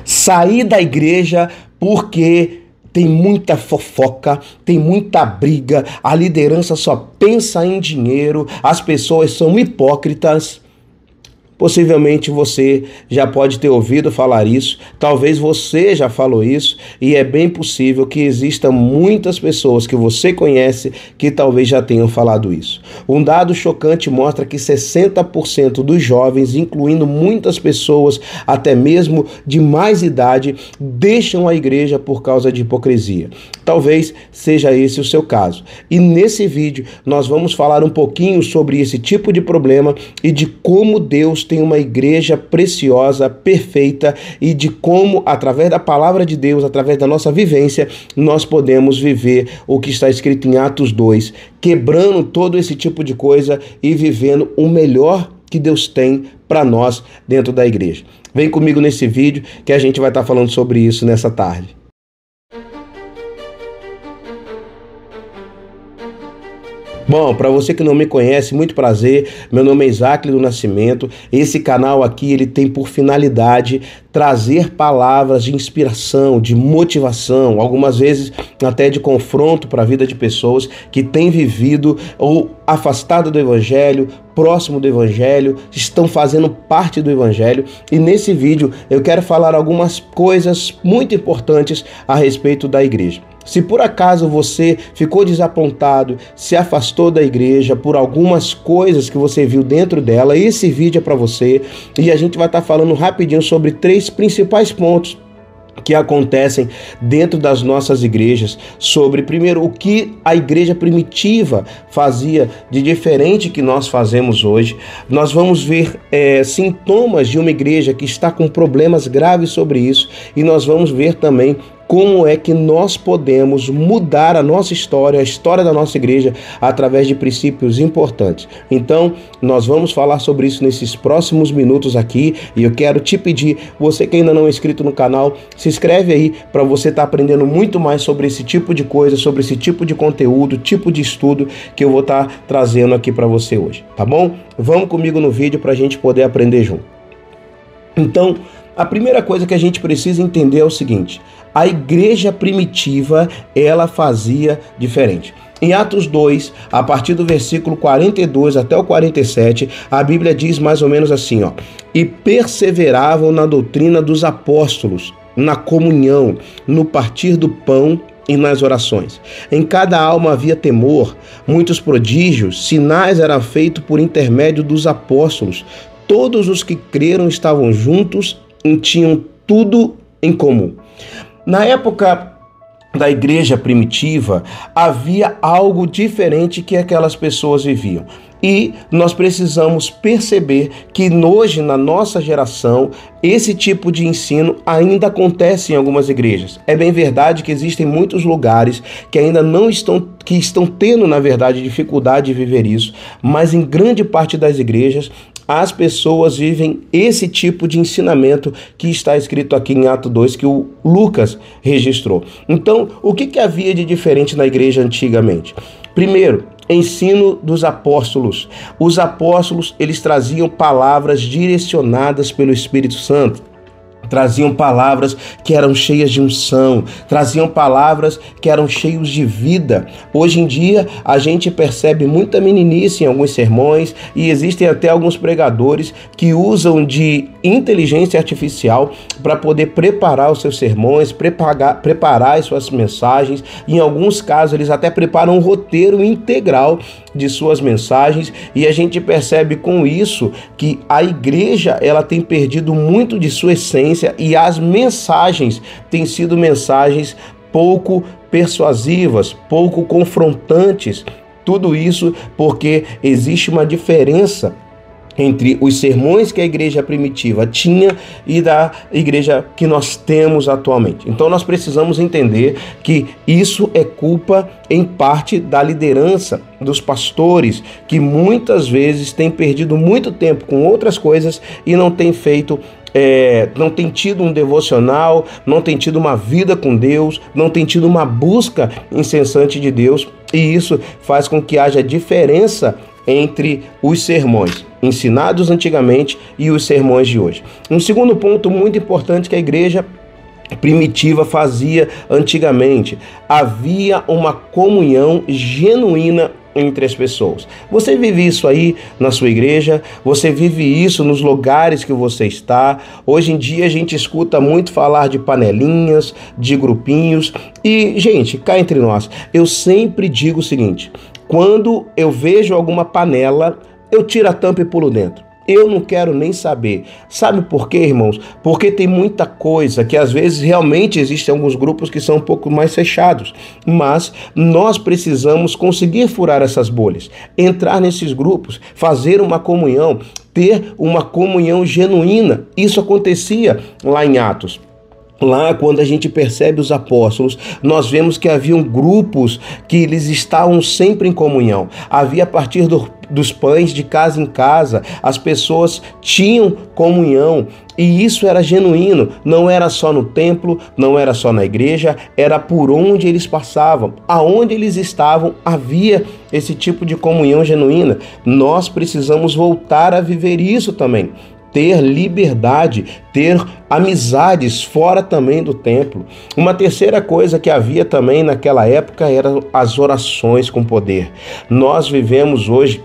Sair da igreja porque tem muita fofoca, tem muita briga, a liderança só pensa em dinheiro, as pessoas são hipócritas. Possivelmente você já pode ter ouvido falar isso, talvez você já falou isso, e é bem possível que existam muitas pessoas que você conhece que talvez já tenham falado isso. Um dado chocante mostra que 60% dos jovens, incluindo muitas pessoas até mesmo de mais idade, deixam a igreja por causa de hipocrisia. Talvez seja esse o seu caso. E nesse vídeo nós vamos falar um pouquinho sobre esse tipo de problema e de como Deus tem uma igreja preciosa, perfeita, e de como, através da palavra de Deus, através da nossa vivência, nós podemos viver o que está escrito em Atos 2, quebrando todo esse tipo de coisa e vivendo o melhor que Deus tem para nós dentro da igreja. Vem comigo nesse vídeo que a gente vai estar falando sobre isso nessa tarde. Bom, para você que não me conhece, muito prazer, meu nome é Isaac do Nascimento. Esse canal aqui ele tem por finalidade trazer palavras de inspiração, de motivação, algumas vezes até de confronto para a vida de pessoas que têm vivido ou afastado do Evangelho, próximo do Evangelho, estão fazendo parte do Evangelho. E nesse vídeo eu quero falar algumas coisas muito importantes a respeito da igreja. Se por acaso você ficou desapontado, se afastou da igreja por algumas coisas que você viu dentro dela, esse vídeo é para você, e a gente vai estar falando rapidinho sobre 3 principais pontos que acontecem dentro das nossas igrejas, sobre, primeiro, o que a igreja primitiva fazia de diferente que nós fazemos hoje. Nós vamos ver sintomas de uma igreja que está com problemas graves sobre isso, e nós vamos ver também como é que nós podemos mudar a nossa história, a história da nossa igreja, através de princípios importantes. Então, nós vamos falar sobre isso nesses próximos minutos aqui, e eu quero te pedir, você que ainda não é inscrito no canal, se inscreve aí para você estar aprendendo muito mais sobre esse tipo de coisa, sobre esse tipo de conteúdo, tipo de estudo que eu vou estar trazendo aqui para você hoje, tá bom? Vamos comigo no vídeo para a gente poder aprender junto. Então, a primeira coisa que a gente precisa entender é o seguinte: a igreja primitiva, ela fazia diferente. Em Atos 2, a partir do versículo 42 até o 47, a Bíblia diz mais ou menos assim, ó: e perseveravam na doutrina dos apóstolos, na comunhão, no partir do pão e nas orações. Em cada alma havia temor, muitos prodígios, sinais eram feitos por intermédio dos apóstolos. Todos os que creram estavam juntos e tinham tudo em comum. Na época da igreja primitiva, havia algo diferente que aquelas pessoas viviam. E nós precisamos perceber que hoje, na nossa geração, esse tipo de ensino ainda acontece em algumas igrejas. É bem verdade que existem muitos lugares que ainda não estão tendo, na verdade, dificuldade de viver isso, mas em grande parte das igrejas, as pessoas vivem esse tipo de ensinamento que está escrito aqui em Atos 2, que o Lucas registrou. Então, o que havia de diferente na igreja antigamente? Primeiro, ensino dos apóstolos. Os apóstolos, eles traziam palavras direcionadas pelo Espírito Santo. Traziam palavras que eram cheias de unção, traziam palavras que eram cheias de vida. Hoje em dia, a gente percebe muita meninice em alguns sermões, e existem até alguns pregadores que usam de inteligência artificial para poder preparar os seus sermões, preparar as suas mensagens. Em alguns casos, eles até preparam um roteiro integral de suas mensagens, e a gente percebe com isso que a igreja, ela tem perdido muito de sua essência, e as mensagens têm sido mensagens pouco persuasivas, pouco confrontantes. Tudo isso porque existe uma diferença entre os sermões que a igreja primitiva tinha e da igreja que nós temos atualmente. Então nós precisamos entender que isso é culpa em parte da liderança, dos pastores, que muitas vezes têm perdido muito tempo com outras coisas e não têm feito não tem tido um devocional, não tem tido uma vida com Deus, não tem tido uma busca incessante de Deus, e isso faz com que haja diferença entre os sermões ensinados antigamente e os sermões de hoje. Um segundo ponto muito importante que a igreja primitiva fazia antigamente: havia uma comunhão genuína entre as pessoas. Você vive isso aí na sua igreja? Você vive isso nos lugares que você está? Hoje em dia a gente escuta muito falar de panelinhas, de grupinhos e, gente, cá entre nós, eu sempre digo o seguinte: quando eu vejo alguma panela, eu tiro a tampa e pulo dentro. Eu não quero nem saber. Sabe por quê, irmãos? Porque tem muita coisa que às vezes realmente existem alguns grupos que são um pouco mais fechados, mas nós precisamos conseguir furar essas bolhas, entrar nesses grupos, fazer uma comunhão, ter uma comunhão genuína. Isso acontecia lá em Atos. Lá, quando a gente percebe os apóstolos, nós vemos que haviam grupos que eles estavam sempre em comunhão. Havia a partir dos pães de casa em casa, as pessoas tinham comunhão e isso era genuíno. Não era só no templo, não era só na igreja, era por onde eles passavam. Aonde eles estavam, havia esse tipo de comunhão genuína. Nós precisamos voltar a viver isso também. Ter liberdade, ter amizades fora também do templo. Uma terceira coisa que havia também naquela época eram as orações com poder. Nós vivemos hoje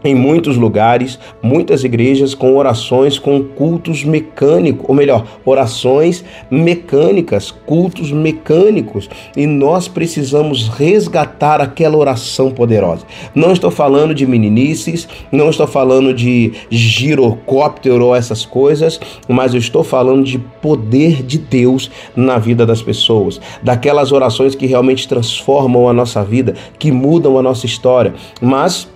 em muitos lugares, muitas igrejas com orações com cultos mecânicos, ou melhor, orações mecânicas, cultos mecânicos, e nós precisamos resgatar aquela oração poderosa. Não estou falando de meninices, não estou falando de girocóptero ou essas coisas, mas eu estou falando de poder de Deus na vida das pessoas, daquelas orações que realmente transformam a nossa vida, que mudam a nossa história. Mas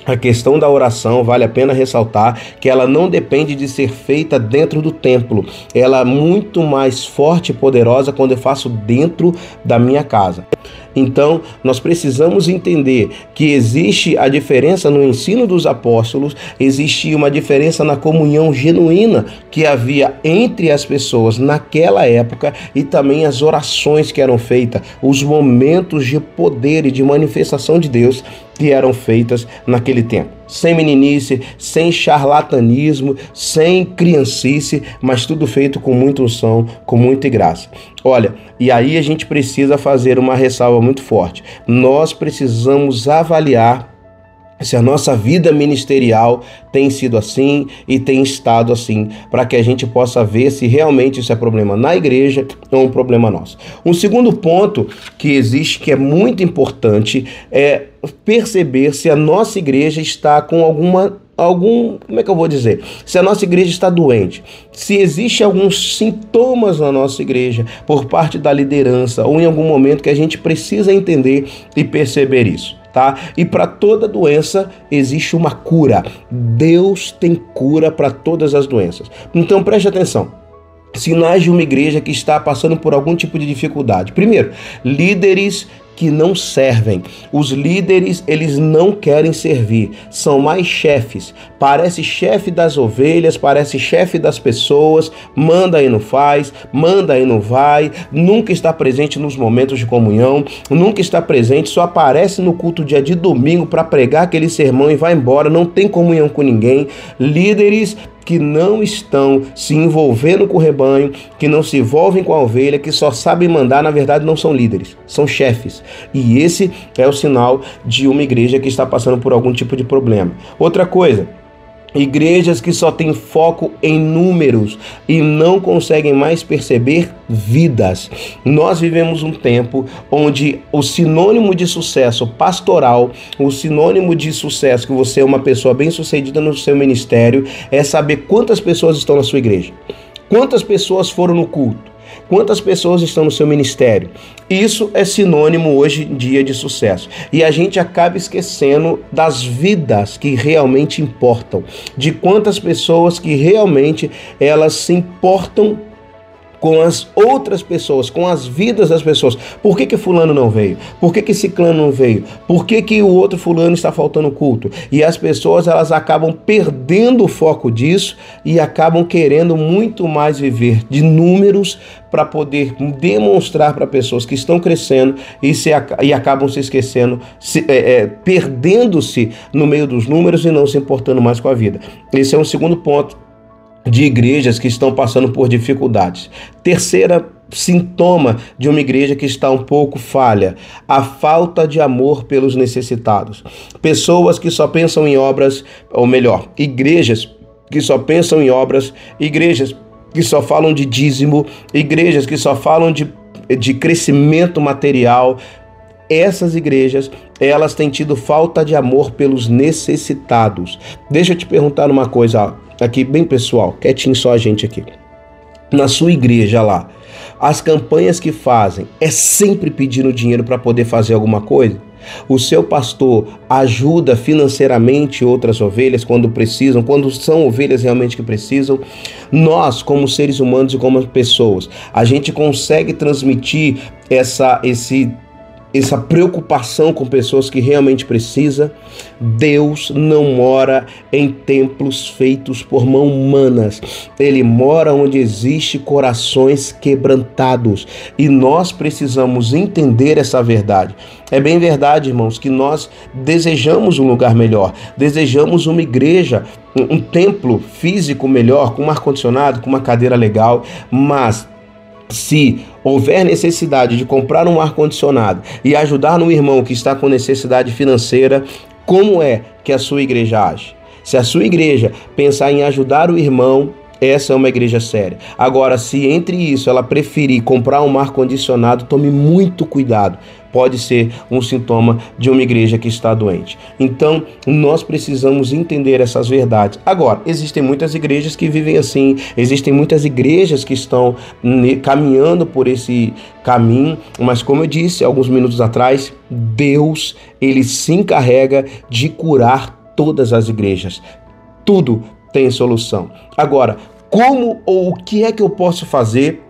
a questão da oração, vale a pena ressaltar que ela não depende de ser feita dentro do templo. Ela é muito mais forte e poderosa quando eu faço dentro da minha casa. Então, nós precisamos entender que existe a diferença no ensino dos apóstolos, existia uma diferença na comunhão genuína que havia entre as pessoas naquela época e também as orações que eram feitas, os momentos de poder e de manifestação de Deus que eram feitas naquele tempo. Sem meninice, sem charlatanismo, sem criancice, mas tudo feito com muita unção, com muita graça. Olha, e aí a gente precisa fazer uma ressalva muito forte. Nós precisamos avaliar se a nossa vida ministerial tem sido assim e tem estado assim, para que a gente possa ver se realmente isso é problema na igreja ou um problema nosso. Um segundo ponto que existe, que é muito importante, é perceber se a nossa igreja está com como é que eu vou dizer? Se a nossa igreja está doente, se existe alguns sintomas na nossa igreja por parte da liderança ou em algum momento que a gente precisa entender e perceber isso. Tá? E para toda doença existe uma cura. Deus tem cura para todas as doenças. Então preste atenção. Sinais de uma igreja que está passando por algum tipo de dificuldade. Primeiro, líderes que não servem. Os líderes, eles não querem servir, são mais chefes. Parece chefe das ovelhas, parece chefe das pessoas, manda e não faz, manda e não vai, nunca está presente nos momentos de comunhão, nunca está presente, só aparece no culto dia de domingo para pregar aquele sermão e vai embora, não tem comunhão com ninguém. Líderes que não estão se envolvendo com o rebanho, que não se envolvem com a ovelha, que só sabem mandar, na verdade não são líderes, são chefes. E esse é o sinal de uma igreja que está passando por algum tipo de problema. Outra coisa, igrejas que só têm foco em números e não conseguem mais perceber vidas. Nós vivemos um tempo onde o sinônimo de sucesso pastoral, o sinônimo de sucesso que você é uma pessoa bem-sucedida no seu ministério, é saber quantas pessoas estão na sua igreja, quantas pessoas foram no culto, quantas pessoas estão no seu ministério. Isso é sinônimo hoje em dia de sucesso. E a gente acaba esquecendo das vidas que realmente importam, de quantas pessoas que realmente elas se importam com as outras pessoas, com as vidas das pessoas. Por que fulano não veio? Por que ciclano não veio? Por que o outro fulano está faltando culto? E as pessoas, elas acabam perdendo o foco disso e acabam querendo muito mais viver de números para poder demonstrar para pessoas que estão crescendo e acabam se esquecendo, perdendo-se no meio dos números e não se importando mais com a vida. Esse é um segundo ponto de igrejas que estão passando por dificuldades. Terceira sintoma de uma igreja que está um pouco falha: a falta de amor pelos necessitados. Pessoas que só pensam em obras, ou melhor, igrejas que só pensam em obras, igrejas que só falam de dízimo, igrejas que só falam de crescimento material. Essas igrejas, elas têm tido falta de amor pelos necessitados. Deixa eu te perguntar uma coisa aqui, bem pessoal, quietinho só a gente aqui. Na sua igreja lá, as campanhas que fazem é sempre pedindo dinheiro para poder fazer alguma coisa? O seu pastor ajuda financeiramente outras ovelhas quando precisam, quando são ovelhas realmente que precisam? Nós, como seres humanos e como pessoas, a gente consegue transmitir essa preocupação com pessoas que realmente precisam? Deus não mora em templos feitos por mãos humanas. Ele mora onde existe corações quebrantados. E nós precisamos entender essa verdade. É bem verdade, irmãos, que nós desejamos um lugar melhor, desejamos uma igreja, um templo físico melhor, com um ar-condicionado, com uma cadeira legal, mas se houver necessidade de comprar um ar-condicionado e ajudar no irmão que está com necessidade financeira, como é que a sua igreja age? Se a sua igreja pensar em ajudar o irmão, essa é uma igreja séria. Agora, se entre isso ela preferir comprar um ar-condicionado, tome muito cuidado. Pode ser um sintoma de uma igreja que está doente. Então, nós precisamos entender essas verdades. Agora, existem muitas igrejas que vivem assim, existem muitas igrejas que estão caminhando por esse caminho, mas como eu disse alguns minutos atrás, Deus, ele se encarrega de curar todas as igrejas. Tudo tem solução. Agora, como ou o que é que eu posso fazer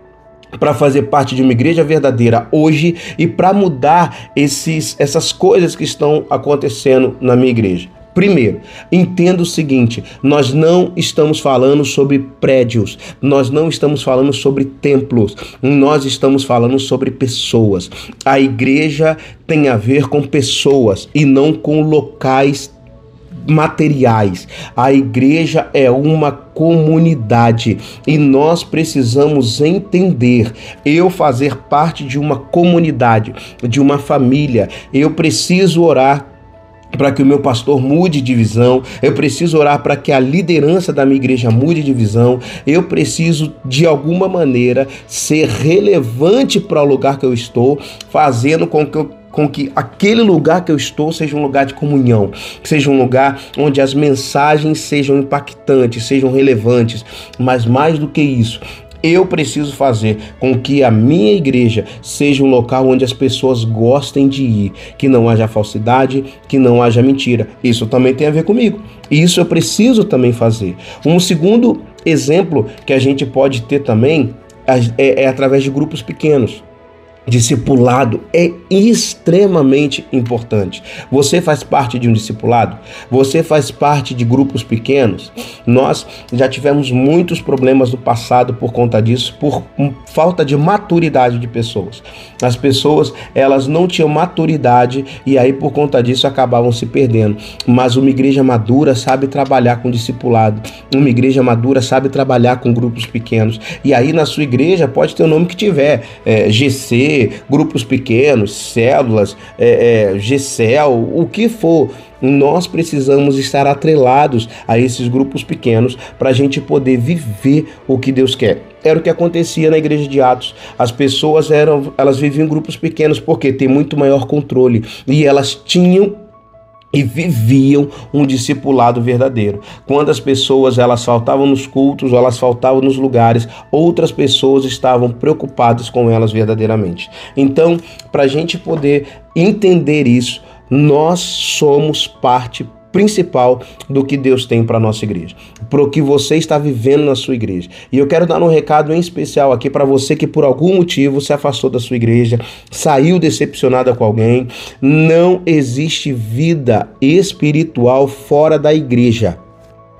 para fazer parte de uma igreja verdadeira hoje e para mudar essas coisas que estão acontecendo na minha igreja? Primeiro, entenda o seguinte: nós não estamos falando sobre prédios, nós não estamos falando sobre templos, nós estamos falando sobre pessoas. A igreja tem a ver com pessoas e não com locais materiais. A igreja é uma comunidade e nós precisamos entender. Eu fazer parte de uma comunidade, de uma família, eu preciso orar para que o meu pastor mude de visão, eu preciso orar para que a liderança da minha igreja mude de visão, eu preciso de alguma maneira ser relevante para o lugar que eu estou, fazendo com que aquele lugar que eu estou seja um lugar de comunhão, seja um lugar onde as mensagens sejam impactantes, sejam relevantes, mas mais do que isso, eu preciso fazer com que a minha igreja seja um local onde as pessoas gostem de ir, que não haja falsidade, que não haja mentira. Isso também tem a ver comigo. E isso eu preciso também fazer. Um segundo exemplo que a gente pode ter também é através de grupos pequenos. Discipulado é extremamente importante. Você faz parte de um discipulado? Você faz parte de grupos pequenos? Nós já tivemos muitos problemas no passado por conta disso, por falta de maturidade de pessoas. As pessoas, elas não tinham maturidade e aí por conta disso acabavam se perdendo. Mas uma igreja madura sabe trabalhar com discipulado. Uma igreja madura sabe trabalhar com grupos pequenos. E aí na sua igreja pode ter o nome que tiver, GC, grupos pequenos, células, GCEL, o que for. Nós precisamos estar atrelados a esses grupos pequenos para a gente poder viver o que Deus quer. Era o que acontecia na igreja de Atos. As pessoas elas viviam em grupos pequenos porque tem muito maior controle e elas tinham e viviam um discipulado verdadeiro. Quando as pessoas elas faltavam nos cultos, ou elas faltavam nos lugares, outras pessoas estavam preocupadas com elas verdadeiramente. Então, para a gente poder entender isso, nós somos parte principal do que Deus tem para a nossa igreja, para o que você está vivendo na sua igreja. E eu quero dar um recado em especial aqui para você que por algum motivo se afastou da sua igreja, saiu decepcionada com alguém. Não existe vida espiritual fora da igreja.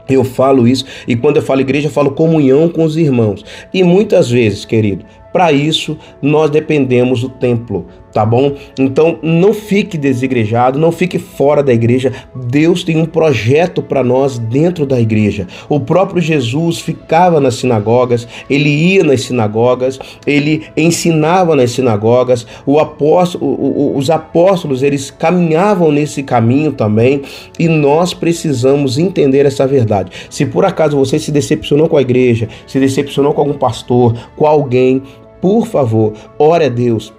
Eu falo isso, e quando eu falo igreja, eu falo comunhão com os irmãos. E muitas vezes, querido, para isso nós dependemos do templo, tá bom? Então não fique desigrejado, não fique fora da igreja. Deus tem um projeto para nós dentro da igreja. O próprio Jesus ficava nas sinagogas, ele ia nas sinagogas, ele ensinava nas sinagogas. Os apóstolos, eles caminhavam nesse caminho também, e nós precisamos entender essa verdade. Se por acaso você se decepcionou com a igreja, se decepcionou com algum pastor, com alguém, por favor, ore a Deus,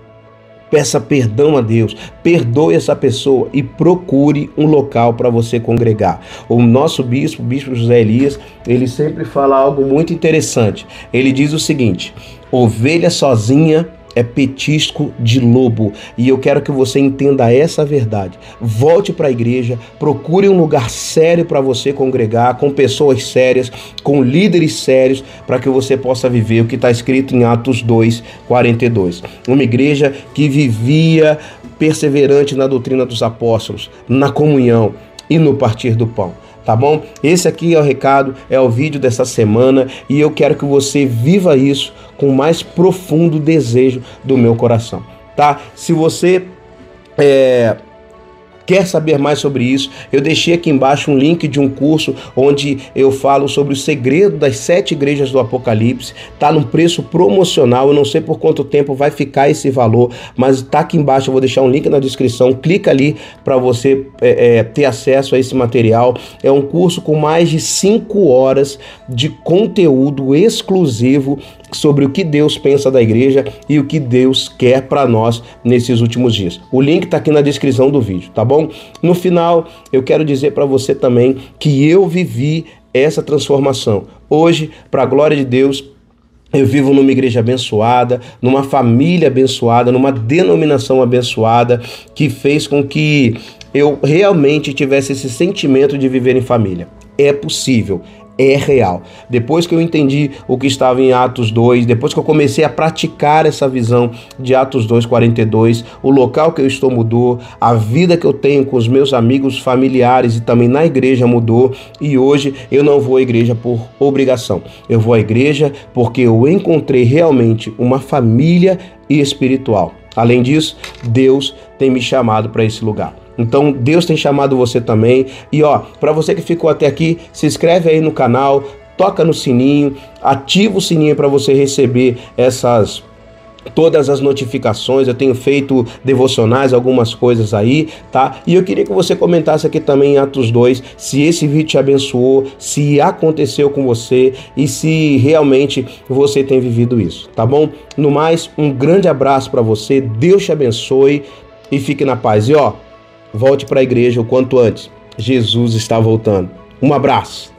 peça perdão a Deus, perdoe essa pessoa e procure um local para você congregar. O nosso bispo, o bispo José Elias, ele sempre fala algo muito interessante. Ele diz o seguinte: ovelha sozinha é petisco de lobo. E eu quero que você entenda essa verdade. Volte para a igreja, procure um lugar sério para você congregar, com pessoas sérias, com líderes sérios, para que você possa viver o que está escrito em Atos 2:42. Uma igreja que vivia perseverante na doutrina dos apóstolos, na comunhão e no partir do pão. Tá bom? Esse aqui é o recado, é o vídeo dessa semana, e eu quero que você viva isso com o mais profundo desejo do meu coração, tá? Se você quer saber mais sobre isso, eu deixei aqui embaixo um link de um curso onde eu falo sobre o segredo das 7 igrejas do Apocalipse. Tá num preço promocional, eu não sei por quanto tempo vai ficar esse valor, mas tá aqui embaixo, eu vou deixar um link na descrição, clica ali para você ter acesso a esse material. É um curso com mais de 5 horas de conteúdo exclusivo sobre o que Deus pensa da igreja e o que Deus quer para nós nesses últimos dias. O link está aqui na descrição do vídeo, tá bom? No final, eu quero dizer para você também que eu vivi essa transformação. Hoje, para a glória de Deus, eu vivo numa igreja abençoada, numa família abençoada, numa denominação abençoada, que fez com que eu realmente tivesse esse sentimento de viver em família. É possível. É real. Depois que eu entendi o que estava em Atos 2, depois que eu comecei a praticar essa visão de Atos 2:42, o local que eu estou mudou, a vida que eu tenho com os meus amigos, familiares e também na igreja mudou, e hoje eu não vou à igreja por obrigação. Eu vou à igreja porque eu encontrei realmente uma família espiritual. Além disso, Deus tem me chamado para esse lugar. Então Deus tem chamado você também. E para você que ficou até aqui, se inscreve aí no canal, toca no sininho, ativa o sininho para você receber todas as notificações. Eu tenho feito devocionais, algumas coisas aí, tá? E eu queria que você comentasse aqui também em Atos 2, se esse vídeo te abençoou, se aconteceu com você e se realmente você tem vivido isso, tá bom? No mais, um grande abraço para você, Deus te abençoe e fique na paz. E volte para a igreja o quanto antes. Jesus está voltando. Um abraço.